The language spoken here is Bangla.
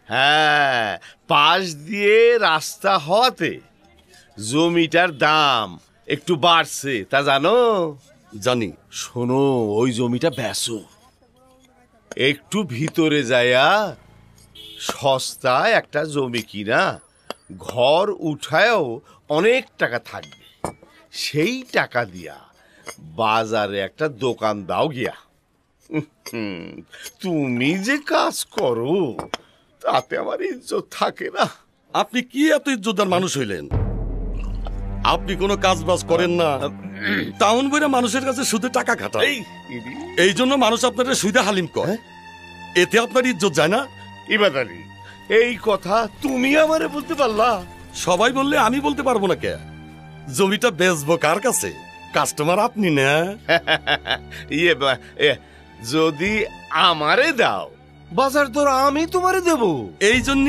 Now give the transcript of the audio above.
হ্যাঁ, পাশ দিয়ে রাস্তা হওয়াতে জমিটার দাম একটু বাড়ছে, তা জানো? জানি। শোনো, ওই জমিটা বেচো, একটু ভিতরে যায়া সস্তায় একটা জমি কিনা ঘর উঠায়ও অনেক টাকা থাকবে। সেই টাকা দিয়া বাজারে একটা দোকান দাও গিয়া। তুমি যে কাজ করো তাতে আমার ইজ্জত থাকে না। আপনি কি এত ইজ্জতদার মানুষ হইলেন? আপনি কোনো কাজ বাজ করেন না, টাউন বইরা মানুষের কাছে সুদে টাকা খাটান। এই জন্য মানুষ আপনার সুদে হালিম কয়। এতে আপনার ইজ্জত যায় না? ইবাদ আলী, এই কথা তুমি আমারে বলতে পারলা? সবাই বললে আমি বলতে পারবো না কে? জমিটা বেচবো কার কাছে? কাস্টমার আপনি না? যদি আমারে দাও, বাজার দর আমি তোমারে দেব। এই জন্য